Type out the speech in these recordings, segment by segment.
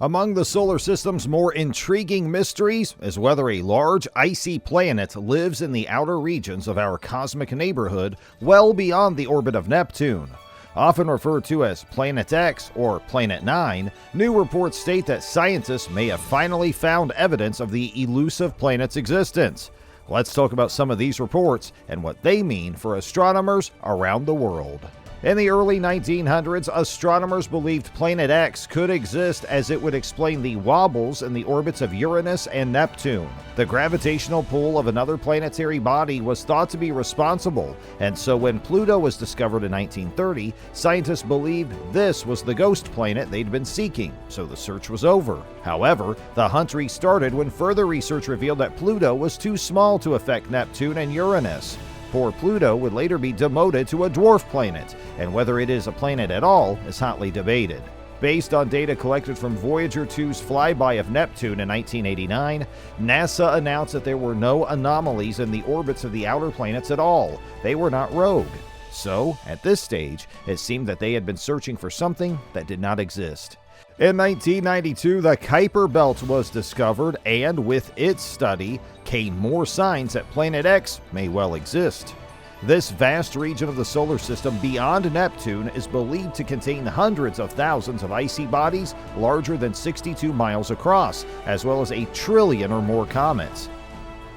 Among the solar system's more intriguing mysteries is whether a large, icy planet lives in the outer regions of our cosmic neighborhood well beyond the orbit of Neptune. Often referred to as Planet X or Planet 9, new reports state that scientists may have finally found evidence of the elusive planet's existence. Let's talk about some of these reports and what they mean for astronomers around the world. In the early 1900s, astronomers believed Planet X could exist as it would explain the wobbles in the orbits of Uranus and Neptune. The gravitational pull of another planetary body was thought to be responsible, and so when Pluto was discovered in 1930, scientists believed this was the ghost planet they'd been seeking, so the search was over. However, the hunt restarted when further research revealed that Pluto was too small to affect Neptune and Uranus. Poor Pluto would later be demoted to a dwarf planet, and whether it is a planet at all is hotly debated. Based on data collected from Voyager 2's flyby of Neptune in 1989, NASA announced that there were no anomalies in the orbits of the outer planets at all. They were not rogue. So, at this stage, it seemed that they had been searching for something that did not exist. In 1992, the Kuiper Belt was discovered, and with its study came more signs that Planet X may well exist. This vast region of the solar system beyond Neptune is believed to contain hundreds of thousands of icy bodies larger than 62 miles across, as well as 1 trillion or more comets.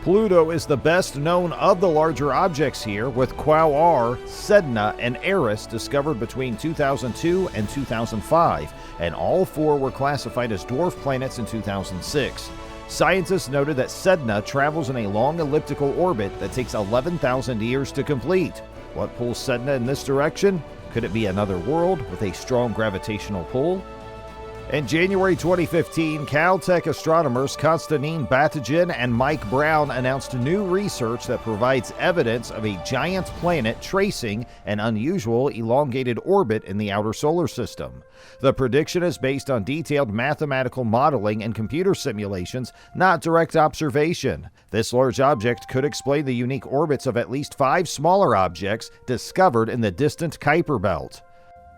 Pluto is the best known of the larger objects here, with Quaoar, Sedna, and Eris discovered between 2002 and 2005, and all four were classified as dwarf planets in 2006. Scientists noted that Sedna travels in a long elliptical orbit that takes 11,000 years to complete. What pulls Sedna in this direction? Could it be another world with a strong gravitational pull? In January 2015, Caltech astronomers Konstantin Batygin and Mike Brown announced new research that provides evidence of a giant planet tracing an unusual elongated orbit in the outer solar system. The prediction is based on detailed mathematical modeling and computer simulations, not direct observation. This large object could explain the unique orbits of at least 5 smaller objects discovered in the distant Kuiper Belt.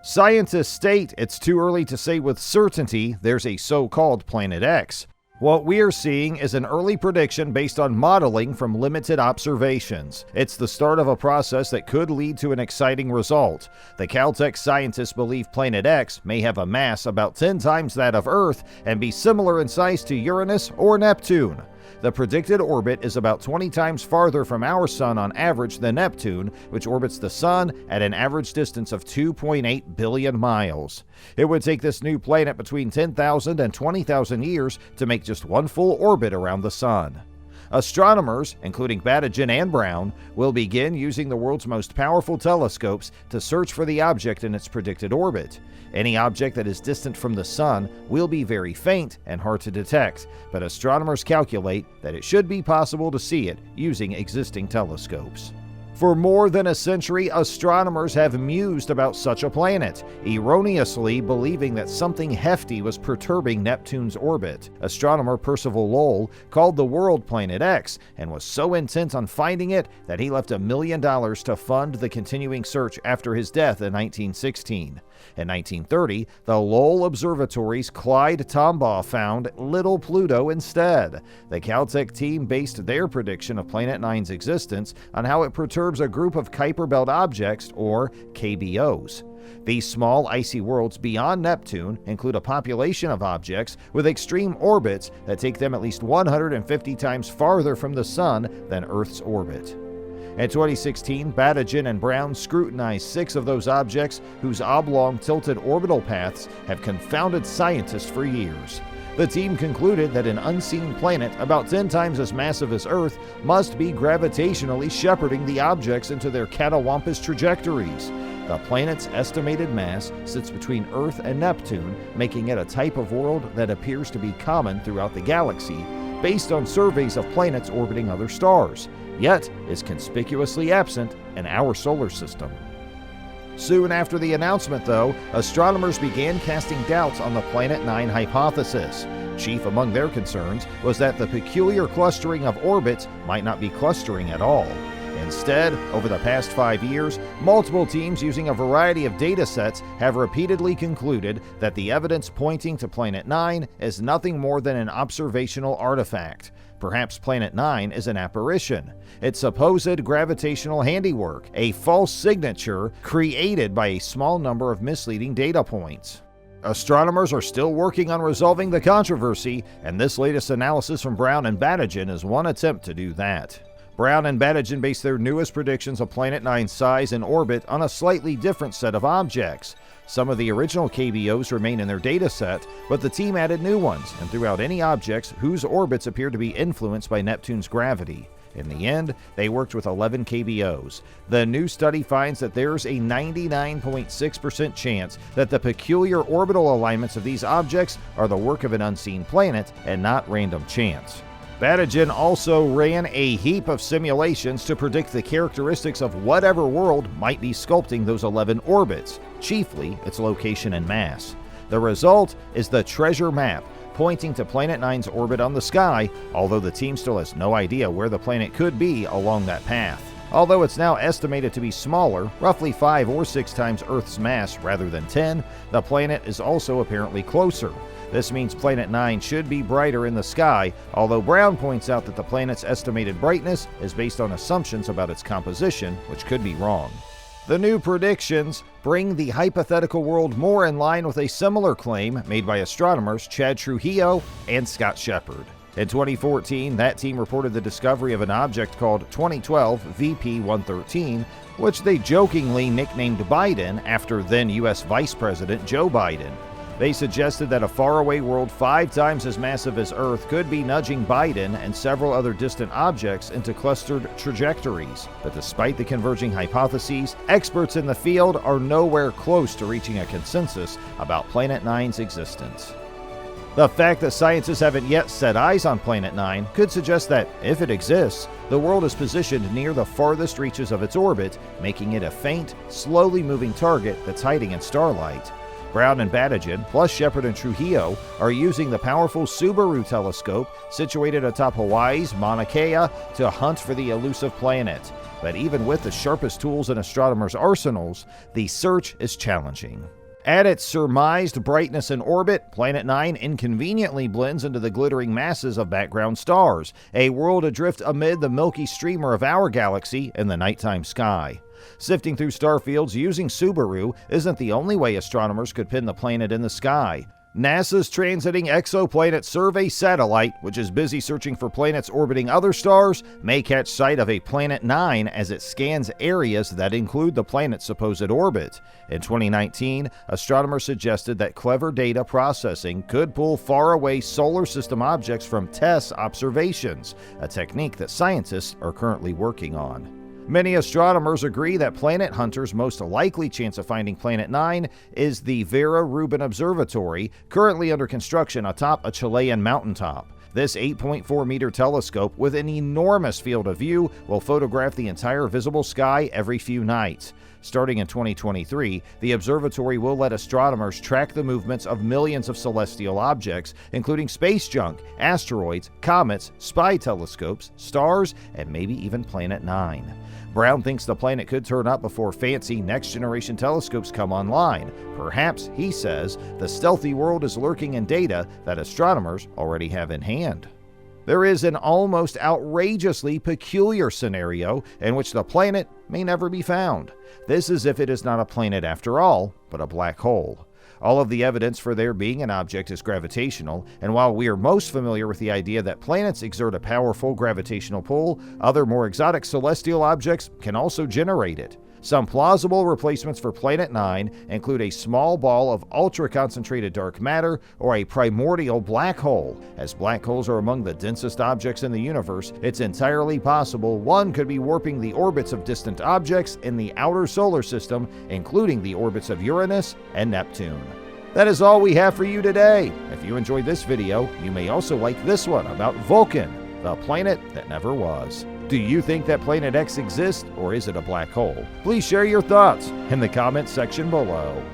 Scientists state it's too early to say with certainty there's a so-called Planet X. What we're seeing is an early prediction based on modeling from limited observations. It's the start of a process that could lead to an exciting result. The Caltech scientists believe Planet X may have a mass about 10 times that of Earth and be similar in size to Uranus or Neptune. The predicted orbit is about 20 times farther from our Sun on average than Neptune, which orbits the Sun at an average distance of 2.8 billion miles. It would take this new planet between 10,000 and 20,000 years to make just one full orbit around the Sun. Astronomers, including Batygin and Brown, will begin using the world's most powerful telescopes to search for the object in its predicted orbit. Any object that is distant from the Sun will be very faint and hard to detect, but astronomers calculate that it should be possible to see it using existing telescopes. For more than a century, astronomers have mused about such a planet, erroneously believing that something hefty was perturbing Neptune's orbit. Astronomer Percival Lowell called the world Planet X and was so intent on finding it that he left $1 million to fund the continuing search after his death in 1916. In 1930, the Lowell Observatory's Clyde Tombaugh found Little Pluto instead. The Caltech team based their prediction of Planet 9's existence on how it perturbs a group of Kuiper Belt objects, or KBOs. These small icy worlds beyond Neptune include a population of objects with extreme orbits that take them at least 150 times farther from the Sun than Earth's orbit. In 2016, Batygin and Brown scrutinized 6 of those objects whose oblong tilted orbital paths have confounded scientists for years. The team concluded that an unseen planet about 10 times as massive as Earth must be gravitationally shepherding the objects into their catawampus trajectories. The planet's estimated mass sits between Earth and Neptune, making it a type of world that appears to be common throughout the galaxy, based on surveys of planets orbiting other stars, yet is conspicuously absent in our solar system. Soon after the announcement, though, astronomers began casting doubts on the Planet 9 hypothesis. Chief among their concerns was that the peculiar clustering of orbits might not be clustering at all. Instead, over the past 5 years, multiple teams using a variety of data sets have repeatedly concluded that the evidence pointing to Planet 9 is nothing more than an observational artifact. Perhaps Planet 9 is an apparition, its supposed gravitational handiwork, a false signature created by a small number of misleading data points. Astronomers are still working on resolving the controversy, and this latest analysis from Brown and Batajan is one attempt to do that. Brown and Batajan based their newest predictions of Planet 9's size and orbit on a slightly different set of objects. Some of the original KBOs remain in their data set, but the team added new ones and threw out any objects whose orbits appear to be influenced by Neptune's gravity. In the end, they worked with 11 KBOs. The new study finds that there's a 99.6% chance that the peculiar orbital alignments of these objects are the work of an unseen planet and not random chance. Batajan also ran a heap of simulations to predict the characteristics of whatever world might be sculpting those 11 orbits, chiefly its location and mass. The result is the treasure map, pointing to Planet 9's orbit on the sky, although the team still has no idea where the planet could be along that path. Although it's now estimated to be smaller, roughly 5 or 6 times Earth's mass rather than 10, the planet is also apparently closer. This means Planet 9 should be brighter in the sky, although Brown points out that the planet's estimated brightness is based on assumptions about its composition, which could be wrong. The new predictions bring the hypothetical world more in line with a similar claim made by astronomers Chad Trujillo and Scott Shepard. In 2014, that team reported the discovery of an object called 2012 VP-113, which they jokingly nicknamed Biden after then U.S. Vice President Joe Biden. They suggested that a faraway world 5 times as massive as Earth could be nudging Biden and several other distant objects into clustered trajectories. But despite the converging hypotheses, experts in the field are nowhere close to reaching a consensus about Planet 9's existence. The fact that scientists haven't yet set eyes on Planet 9 could suggest that, if it exists, the world is positioned near the farthest reaches of its orbit, making it a faint, slowly moving target that's hiding in starlight. Brown and Batajan, plus Shepard and Trujillo, are using the powerful Subaru telescope situated atop Hawaii's Mauna Kea to hunt for the elusive planet. But even with the sharpest tools in astronomers' arsenals, the search is challenging. At its surmised brightness and orbit, Planet 9 inconveniently blends into the glittering masses of background stars, a world adrift amid the milky streamer of our galaxy in the nighttime sky. Sifting through star fields using Subaru isn't the only way astronomers could pin the planet in the sky. NASA's Transiting Exoplanet Survey satellite, which is busy searching for planets orbiting other stars, may catch sight of a Planet 9 as it scans areas that include the planet's supposed orbit. In 2019, astronomers suggested that clever data processing could pull faraway solar system objects from TESS observations, a technique that scientists are currently working on. Many astronomers agree that Planet Hunter's most likely chance of finding Planet 9 is the Vera Rubin Observatory, currently under construction atop a Chilean mountaintop. This 8.4-meter telescope with an enormous field of view will photograph the entire visible sky every few nights. Starting in 2023, the observatory will let astronomers track the movements of millions of celestial objects, including space junk, asteroids, comets, spy telescopes, stars, and maybe even Planet 9. Brown thinks the planet could turn up before fancy next-generation telescopes come online. Perhaps, he says, the stealthy world is lurking in data that astronomers already have in hand. There is an almost outrageously peculiar scenario in which the planet may never be found. This is if it is not a planet after all, but a black hole. All of the evidence for there being an object is gravitational, and while we are most familiar with the idea that planets exert a powerful gravitational pull, other more exotic celestial objects can also generate it. Some plausible replacements for Planet 9 include a small ball of ultra-concentrated dark matter or a primordial black hole. As black holes are among the densest objects in the universe, it's entirely possible one could be warping the orbits of distant objects in the outer solar system, including the orbits of Uranus and Neptune. That is all we have for you today. If you enjoyed this video, you may also like this one about Vulcan, the planet that never was. Do you think that Planet X exists, or is it a black hole? Please share your thoughts in the comments section below.